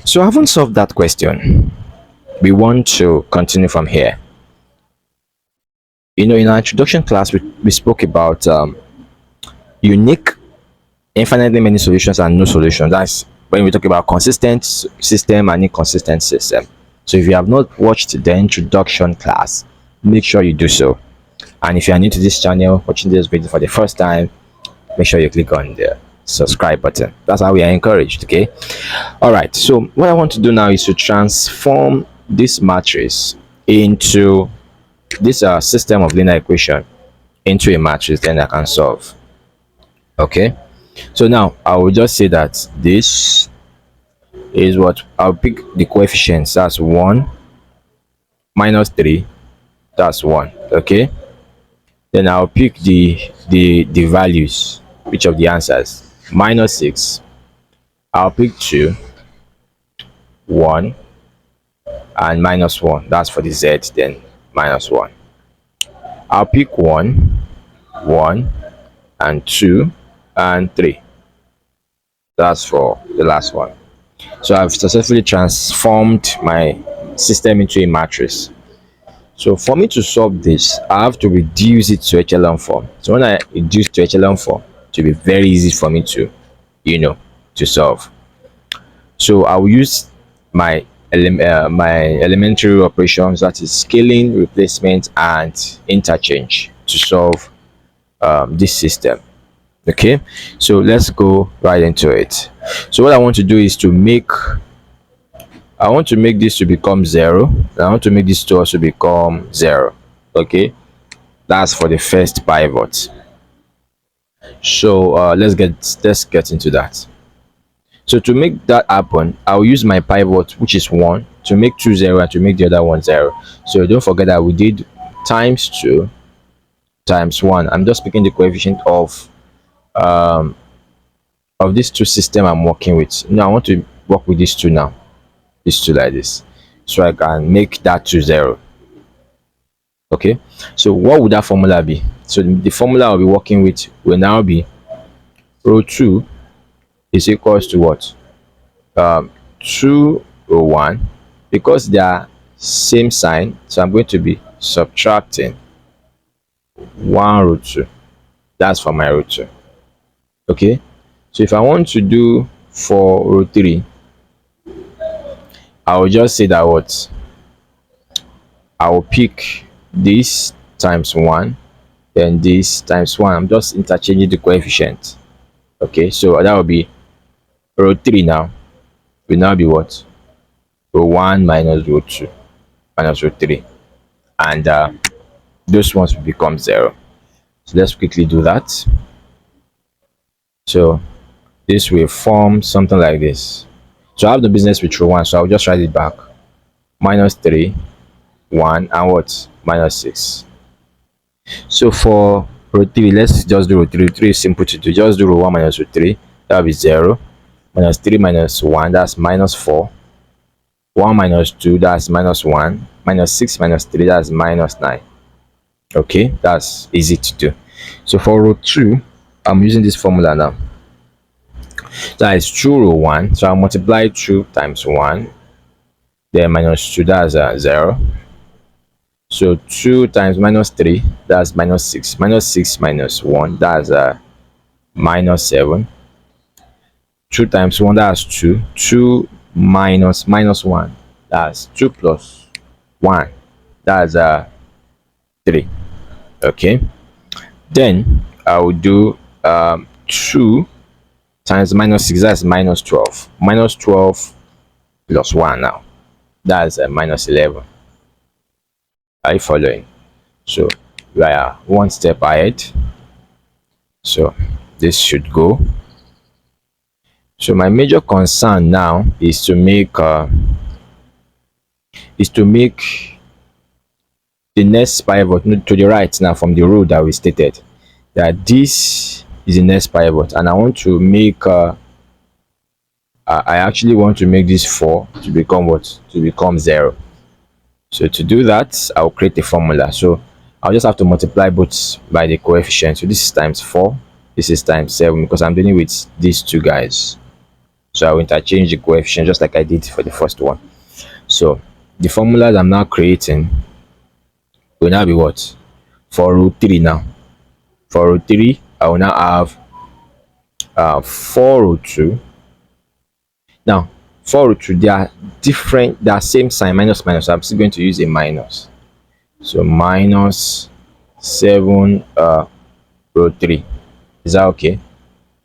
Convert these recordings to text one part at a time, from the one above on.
So I haven't solved that question. We want to continue from here. In our introduction class, we spoke about unique, infinitely many solutions and no solutions. That's when we talk about consistent system and inconsistent system. So if you have not watched the introduction class, make sure you do so. And if you are new to this channel, watching this video for the first time, make sure you click on the subscribe button. That's how we are encouraged. Okay. All right. So what I want to do now is to transform this matrix into this system of linear equation into a matrix, then I can solve. Okay. So now I will just say that this is what I'll pick the coefficients. That's 1 minus 3. That's 1. Okay. Then I'll pick the values, which of the answers. Minus 6. I'll pick 2, 1, and minus 1. That's for the z, then minus 1. I'll pick 1, 1, and 2, and 3. That's for the last one. So I've successfully transformed my system into a matrix. So for me to solve this, I have to reduce it to echelon form. So when I reduce to echelon form, it will be very easy for me to, to solve. So I will use my my elementary operations, that is scaling, replacement, and interchange, to solve this system. Okay, so let's go right into it. So what I want to do is to make this to become 0, and I want to make this to also become 0. Okay, that's for the first pivot. So let's get into that. So to make that happen, I'll use my pivot, which is 1, to make 2 0 and to make the other one 0. So don't forget that we did times 2 times 1. I'm just picking the coefficient of these two system I'm working with. Now I want to work with these two now. These two like this. So I can make that 2 0. Okay. So what would that formula be? So the formula I'll be working with will now be rho 2 is equals to what? 2 rho 1, because they are same sign, so I'm going to be subtracting 1 rho 2. That's for my rho 2. Okay, so if I want to do for rho 3, I will just say that what I will pick this times 1, then this times 1. I'm just interchanging the coefficient. Okay, so that will be rho 3 now will now be what? Rho 1 minus rho 2 minus rho 3, and those ones will become 0. So let's quickly do that. So this will form something like this. So I have the business with rho 1, so I'll just write it back. Minus 3, 1, and what? Minus 6. So for rho 3, let's just do rho 3. 3 is simple to do. Just do rho 1 minus rho 3. That will be 0. Minus 3 minus 1, that's minus 4. 1 minus 2, that's minus 1. Minus 6 minus 3, that's minus 9. Okay, that's easy to do. So for rho 2, I'm using this formula now. That is 2 rho 1. So I'll multiply 2 times 1. Then minus 2, that's 0. So 2 times minus 3, that's minus 6. Minus 6 minus 1, that's minus 7. 2 times 1, that's 2. 2 minus 1, that's 2 plus 1, that's 3. Okay, then I will do 2 times minus 6, that's minus 12. Minus 12 plus 1 now, that's minus 11. Are you following? So we are one step ahead. So this should go. So my major concern now is to make the next pivot to the right now from the row that we stated, that this is the next pivot, and I want to make I actually want to make this 4 to become what? To become 0. So to do that, I'll create a formula. So I'll just have to multiply both by the coefficient. So this is times 4, this is times 7, because I'm dealing with these two guys. So I will interchange the coefficient just like I did for the first one. So the formulas I'm now creating will now be what? For root 3 now. For root 3, I will now have 4 root 2. Now, 4 root 2, they are different, they are same sign, minus minus. So I'm still going to use a minus. So minus 7 root 3. Is that okay?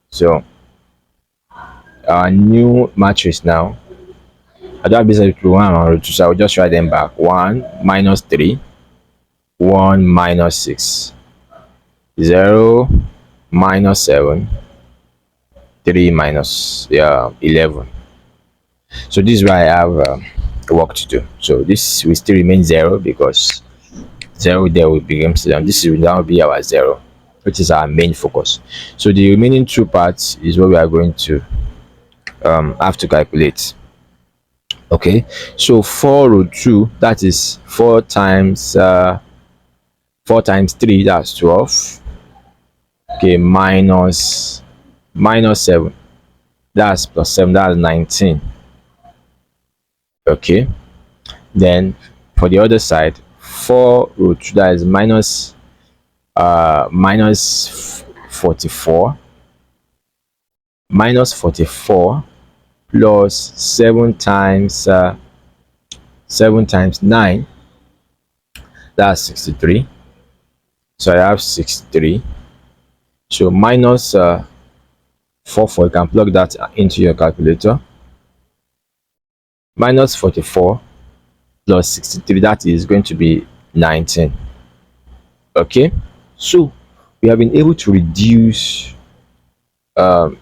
So our new matrix now, I don't have business with 1 and root 2, so I will just write them back. 1 minus 3, 1 minus 6, 0 minus 7, 3 minus 11. So this is why I have work to do. So this will still remain 0 because 0 there will be down. This will now be our 0, which is our main focus. So the remaining two parts is what we are going to have to calculate. Okay, so 4 root 2, that is 4 times 4 times 3, that's 12. Okay, minus 7, that's plus 7, that's 19. Okay, then for the other side, 4 root 2, that is minus 44, minus 44 plus 7 times 9, that's 63. So I have 63. So minus 44, you can plug that into your calculator. Minus 44 plus 63, that is going to be 19. Okay, so we have been able to reduce the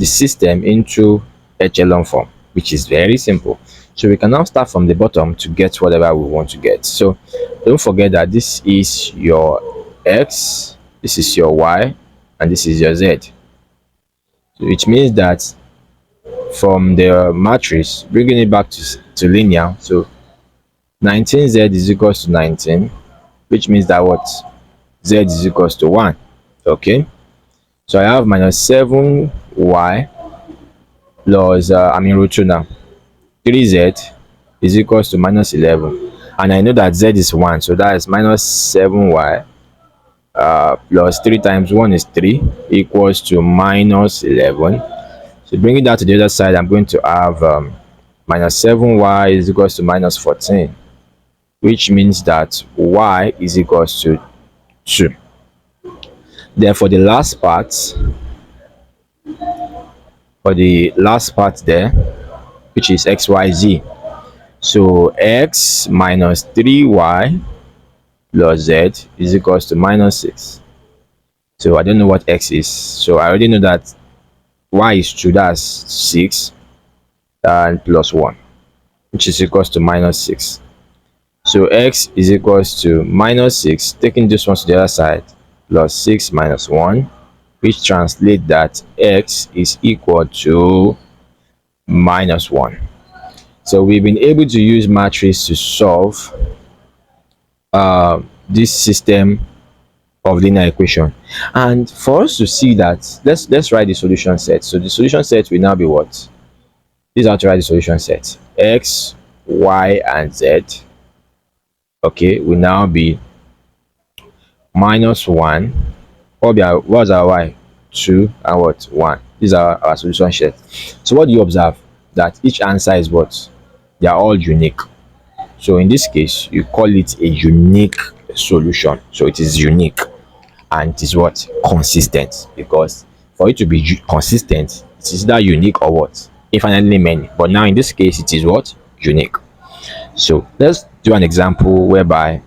system into echelon form, which is very simple. So we can now start from the bottom to get whatever we want to get. So don't forget that this is your x, this is your y, and this is your z. So which means that from the matrix, bringing it back to linear, so 19z is equals to 19, which means that what? Z is equals to 1. Okay, so I have minus 7y plus root 2 now. 3z is equals to minus 11, and I know that z is 1, so that is minus 7y plus 3 times 1 is 3 equals to minus 11. So bringing that to the other side, I'm going to have minus 7y is equals to minus 14, which means that y is equals to 2. Then for the last part, there, which is xyz, so x minus 3y plus z is equals to minus 6. So I don't know what x is, so I already know that y is 2, that's 6, and plus 1, which is equals to minus 6. So x is equals to minus 6, taking this one to the other side, plus 6 minus 1, which translates that x is equal to minus 1. So we've been able to use matrix to solve this system of linear equation. And for us to see that, let's write the solution set. So the solution set will now be what? This is how to write the solution set. X, y, and z, okay, will now be minus 1. What's our y? 2 and what? 1. These are our solution set. So what do you observe? That each answer is what? They are all unique. So in this case, you call it a unique solution. So it is unique, and it is what? Consistent. Because for it to be consistent, it is either unique or what? Infinitely many. But now in this case, it is what? Unique. So let's do an example whereby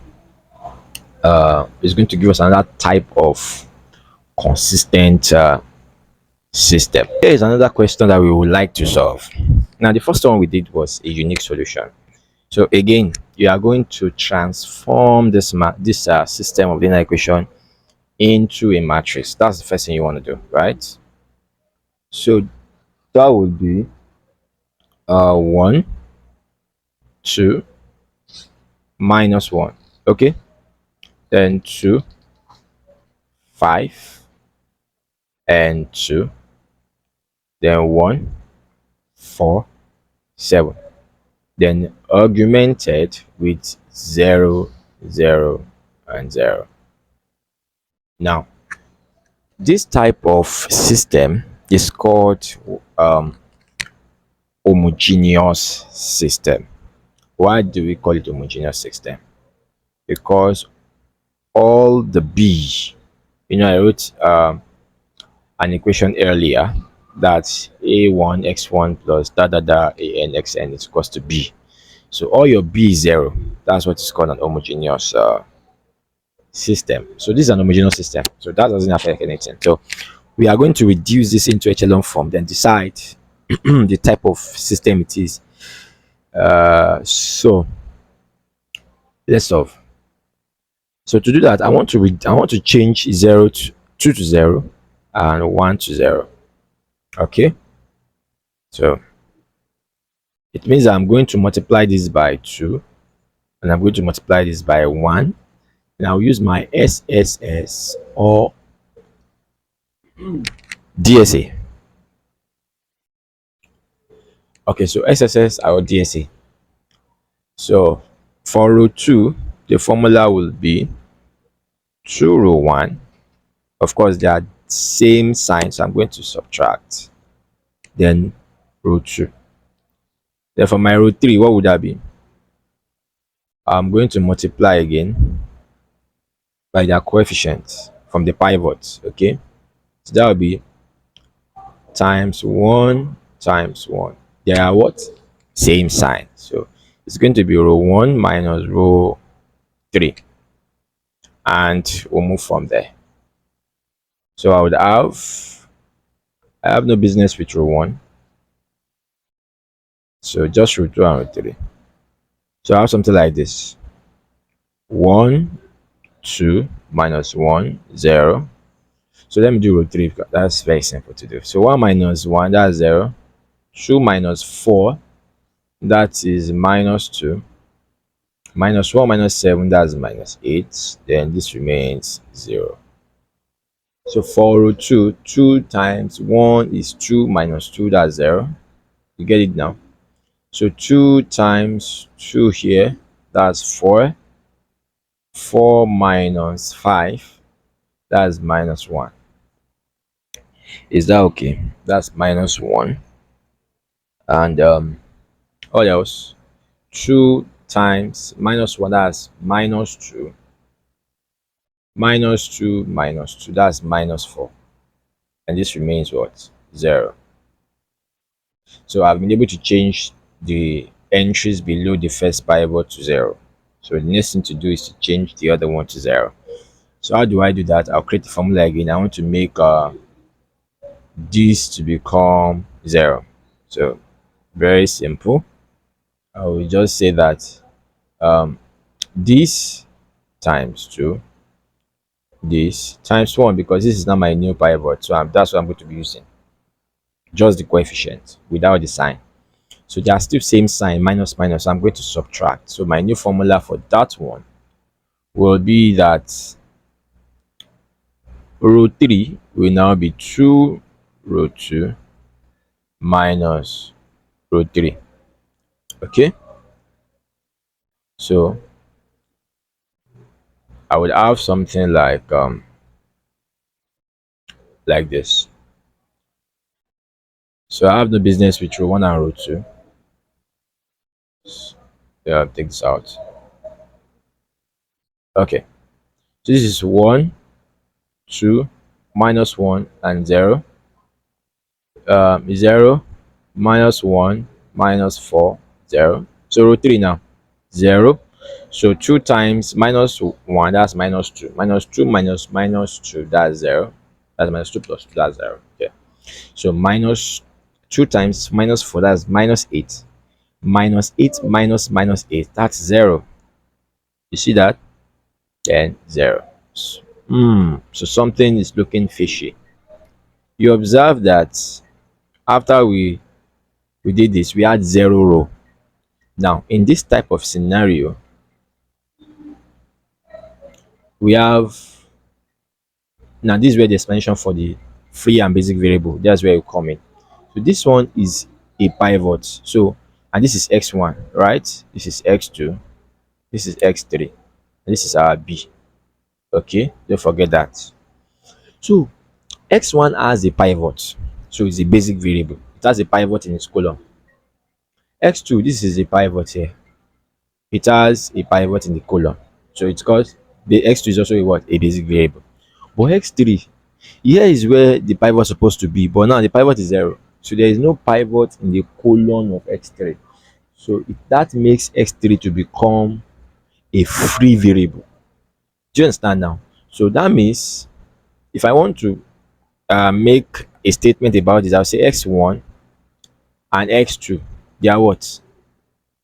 it's going to give us another type of consistent system. Here is another question that we would like to solve. Now the first one we did was a unique solution. So again, you are going to transform this system of linear equation into a matrix. That's the first thing you want to do, right? So that would be 1, 2, minus 1. Okay, then 2, 5, and 2, then 1, 4, 7. Then augmented with 0, 0, and 0. Now, this type of system is called um, homogeneous system. Why do we call it homogeneous system? Because all the b, I wrote an equation earlier that a1 x1 plus da da da an xn is equals to b. So all your b is 0. That's what is called an homogeneous system. So this is an homogeneous system. So that doesn't affect anything. So we are going to reduce this into echelon form, then decide the type of system it is. So let's solve. So to do that, I want to change 0 to 2 to 0 and 1 to 0. Okay. So it means I'm going to multiply this by 2 and I'm going to multiply this by 1. And I'll use my SSS or DSA. Okay, so SSS or DSA. So for row 2, the formula will be 2 row 1. Of course, they are same sign, so I'm going to subtract. Then row 2. Then for my row 3, what would that be? I'm going to multiply again by their coefficients from the pivots. Okay, so that will be times 1 times 1. They are what? Same sign. So it's going to be row 1 minus row 3. And we'll move from there. So I have no business with row 1. So just row 2 and row 3. So I have something like this. 1, 2 minus 1, 0. So let me do row 3 because that's very simple to do. So 1 minus 1, that's 0. 2 minus 4, that is minus 2. Minus 1 minus 7, that's minus 8. Then this remains 0. So for row 2, 2 times 1 is 2 minus 2, that's 0. You get it now? So 2 times 2 here, that's 4. 4 minus 5, that's minus 1. Is that okay? That's minus 1. And what else? 2 times minus 1, that's minus 2. Minus 2 minus 2, that's minus 4. And this remains what? 0. So I've been able to change the entries below the first pivot to 0. So the next thing to do is to change the other one to 0. So how do I do that? I'll create the formula again. I want to make this to become 0. So very simple. I will just say that this times 2, this times 1, because this is not my new pivot. So that's what I'm going to be using. Just the coefficient without the sign. So they are still same sign, minus minus. I'm going to subtract. So my new formula for that one will be that row 3 will now be 2 row 2 minus row 3. Okay, so I would have something like this. So I have no business with row 1 and row 2. Yeah, take this out. Okay, so this is 1, 2, minus 1 and 0. 0 minus 1 minus 4, 0. So row 3 now, 0. So 2 times minus 1, that's minus 2. Minus 2 minus minus 2, that's 0. That's minus 2 plus 2, that's 0. Okay. So minus 2 times minus 4, that's minus 8. Minus 8 minus minus 8, that's 0. You see that? Then 0. So something is looking fishy. You observe that after we did this, we had 0 row. Now in this type of scenario, we have, this is where the explanation for the free and basic variable, that's where you come in. So this one is a pivot. So, and this is x1, right? This is x2, this is x3, and this is our b. Okay, don't forget that. So x1 has a pivot, so it's a basic variable. It has a pivot in its column. X2, this is a pivot here. It has a pivot in the column. So it's called, the x2 is also a what? A basic variable. But x3, here is where the pivot is supposed to be, but now the pivot is 0. So there is no pivot in the column of x3. So that makes x3 to become a free variable. Do you understand now? So that means if I want to make a statement about this, I'll say x1 and x2, they are what?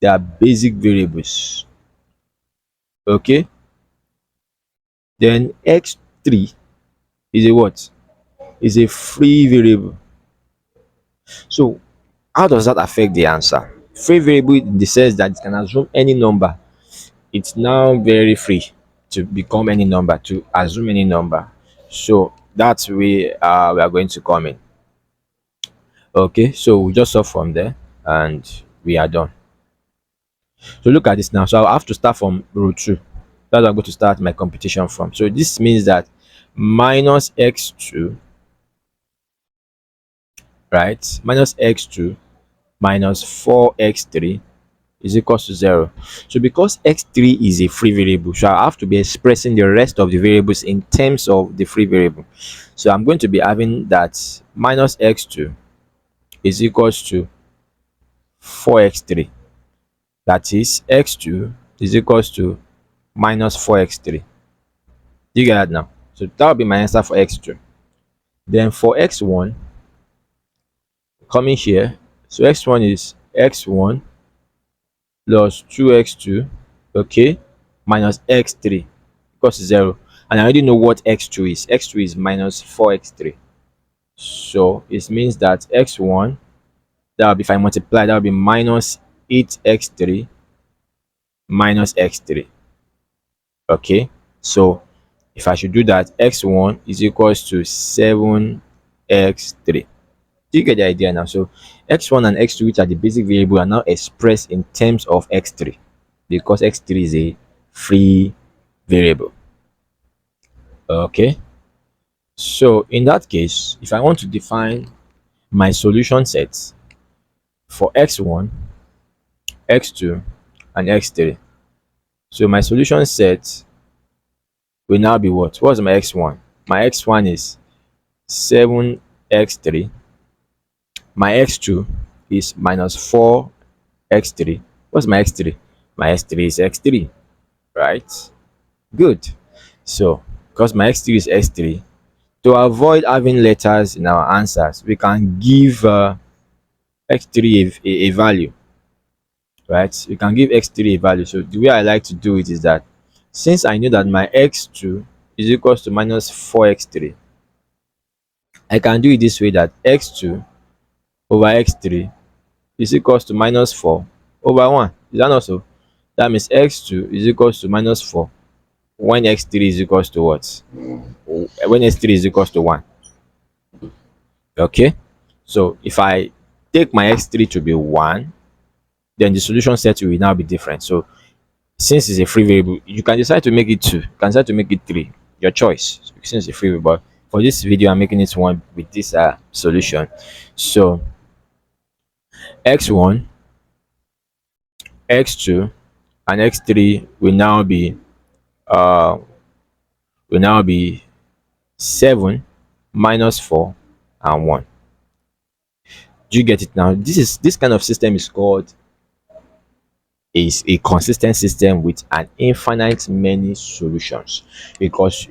They are basic variables. Okay. Then x3 is a what? Is a free variable. So how does that affect the answer? Free variable in the sense that it can assume any number. It's now very free to become any number, to assume any number. So that's where we are going to come in. Okay, so we just saw from there and we are done. So look at this now. So I'll have to start from row 2. That's where I'm going to start my computation from. So this means that minus x2, right? Minus x2 minus 4x3 is equals to 0. So because x3 is a free variable, so I have to be expressing the rest of the variables in terms of the free variable. So I'm going to be having that minus x2 is equals to 4x3. That is x2 is equals to minus 4x3. Do you get that now? So that will be my answer for x2. Then for x1, coming here, so x1 is x1 plus 2x2, okay, minus x3 equals to 0. And I already know what x2 is. X2 is minus 4x3. So it means that x1, that will be, if I multiply, that will be minus 8x3 minus x3. Okay, so if I should do that, x1 is equals to 7x3. Do you get the idea now? So x1 and x2, which are the basic variable, are now expressed in terms of x3 because x3 is a free variable. Okay, so in that case, if I want to define my solution sets for x1, x2, and x3, so my solution set will now be what? What's my x1? My x1 is 7x3. My x2 is minus 4x3. What's my x3? My x3 is x3, right? Good. So because my x3 is x3, to avoid having letters in our answers, we can give x3 a value, right? We can give x3 a value. So the way I like to do it is that since I know that my x2 is equals to minus 4x3, I can do it this way, that x2 over x3 is equals to minus 4 over 1. Is that not so? That means x2 is equals to minus 4 when x3 is equals to what? When x3 is equals to 1. Okay, so if I take my x3 to be 1, then the solution set will now be different. So since it's a free variable, you can decide to make it 2, you can decide to make it 3, your choice. So since it's a free variable, but for this video I'm making it 1 with this solution. So x1, x2, and x3 uh will now be 7 minus 4 and 1. Do you get it now? This kind of system is called a consistent system with an infinite many solutions, because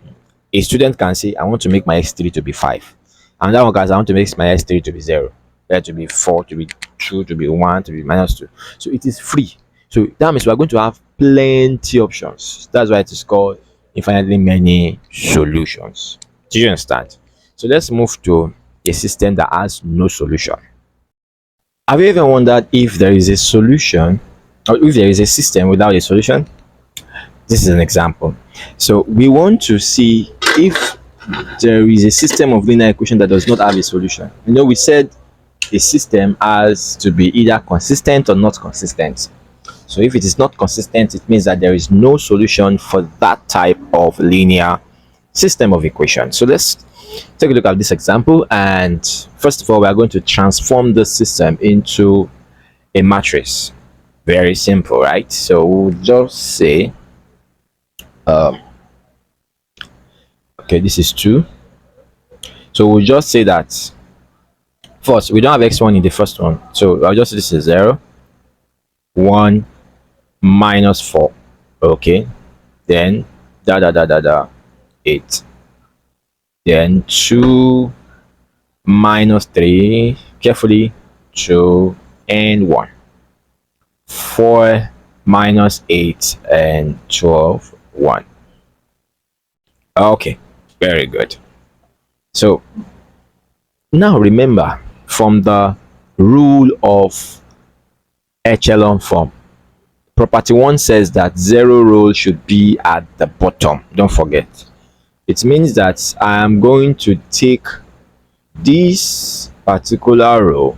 a student can say I want to make my x3 to be 5, and that one can say I want to make my x3 to be 0, that to be 4, to be 2, to be 1, to be minus 2. So it is free. So that means we are going to have plenty options. That's why it is called infinitely many solutions. Do you understand? So let's move to a system that has no solution. Have you ever wondered if there is a solution, or if there is a system without a solution? This is an example. So we want to see if there is a system of linear equation that does not have a solution. We said a system has to be either consistent or not consistent. So if it is not consistent, it means that there is no solution for that type of linear system of equation. So let's take a look at this example. And first of all, we are going to transform the system into a matrix. Very simple, right? So we'll just say, okay, this is 2. So we'll just say that first, we don't have x1 in the first one. So I'll just say this is 0, 1, minus 4. Okay. Then, 8. Then 2 minus 3, carefully, 2 and 1. 4 minus 8 and 12, 1. Okay, very good. So now remember, from the rule of echelon form, property 1 says that 0 row should be at the bottom. Don't forget. It means that I am going to take this particular row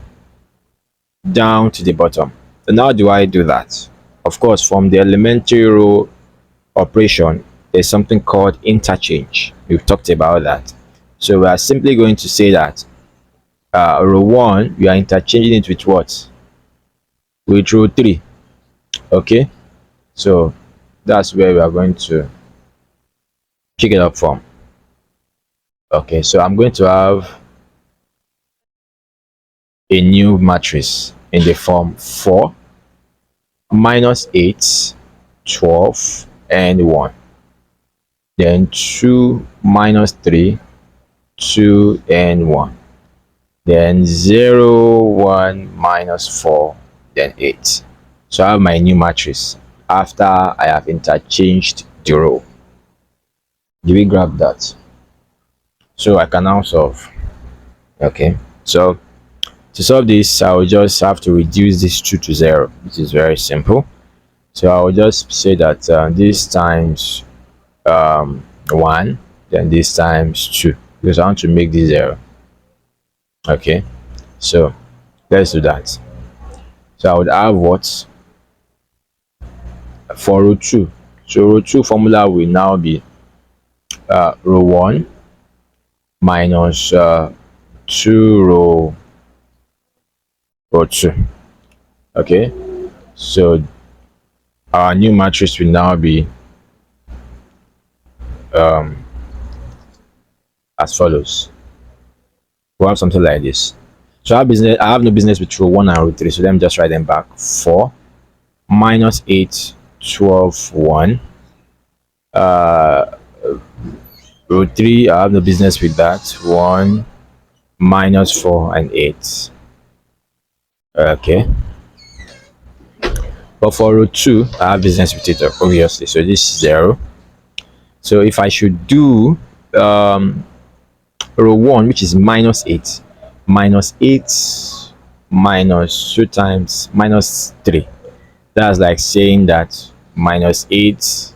down to the bottom. And how do I do that? Of course, from the elementary row operation, there's something called interchange. We've talked about that. So we are simply going to say that row 1, we are interchanging it with what? With row 3. Okay, so that's where we are going to pick it up from. Okay, so I'm going to have a new matrix in the form 4 minus 8, 12 and 1. Then 2 minus 3, 2 and 1. Then 0, 1 minus 4, then 8. So I have my new matrix after I have interchanged the row. Do we grab that? So I can now solve. Okay, so to solve this, I will just have to reduce this 2 to 0, which is very simple. So I will just say that this times 1, then this times 2, because I want to make this 0. Okay, so let's do that. So I would have what for row 2. So row 2 formula will now be row 1 minus 2 row 2. Okay, so our new matrix will now be as follows. We'll have something like this. So I have no business with row 1 and row 3, so let me just write them back. 4 minus 8, 12, 1. Row 3, I have no business with that. 1 minus 4 and 8. Okay, but for row 2, I have business with it, obviously. So this is 0. So if I should do row 1, which is minus 8, minus 8 minus 2 times minus 3, that's like saying that minus 8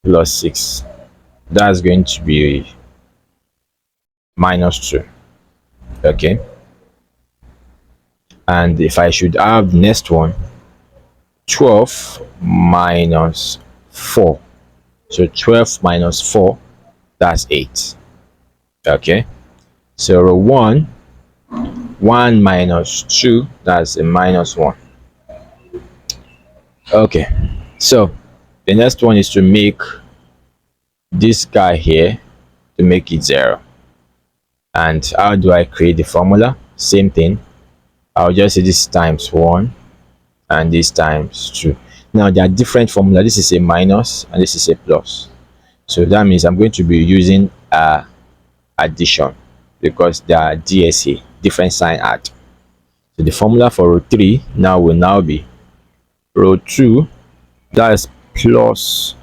plus 6, that's going to be minus 2. Okay, and if I should have the next one, 12 minus 4, so 12 minus 4, that's 8. Okay, so row 1, 1 minus 2, that's a minus 1. Okay, so the next one is to make this guy here, to make it 0. And how do I create the formula? Same thing. I'll just say this times 1 and this times 2. Now they are different formula. This is a minus and this is a plus. So that means I'm going to be using addition, because they are DSA, different sign add. So the formula for row 3 now will now be row 2, that is plus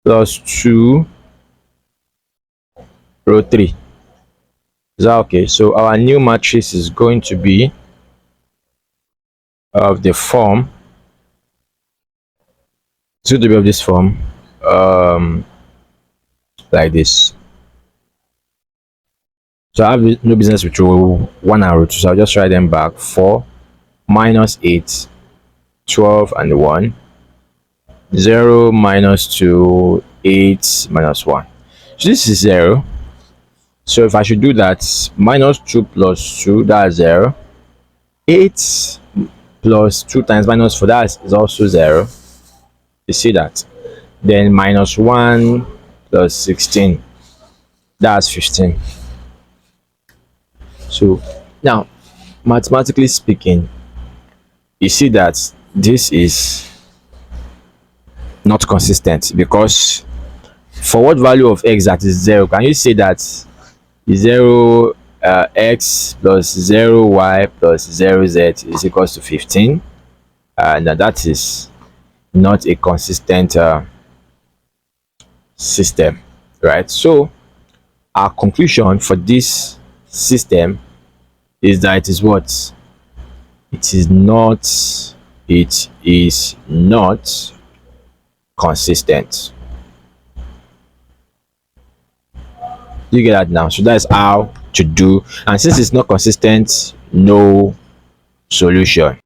2 row 3. Is that okay? So our new matrix is going to be of the form, it's going to be of this form, like this. So I have no business with row 1 and row 2. So I'll just write them back. 4 minus 8, 12 and 1. 0 minus 2, 8 minus 1. So this is 0. So if I should do that, minus 2 plus 2, that's 0. 8 plus 2 times minus 4, that is also 0. You see that? Then minus 1 plus 16, that's 15. So now, mathematically speaking, you see that this is not consistent, because for what value of x that is 0, can you say that 0 x plus 0 y plus 0 z is equals to 15? Now that is not a consistent system, right? So our conclusion for this system is that it is what? It is not, it is not consistent. You get that now? So that's how to do. And since it's not consistent, no solution.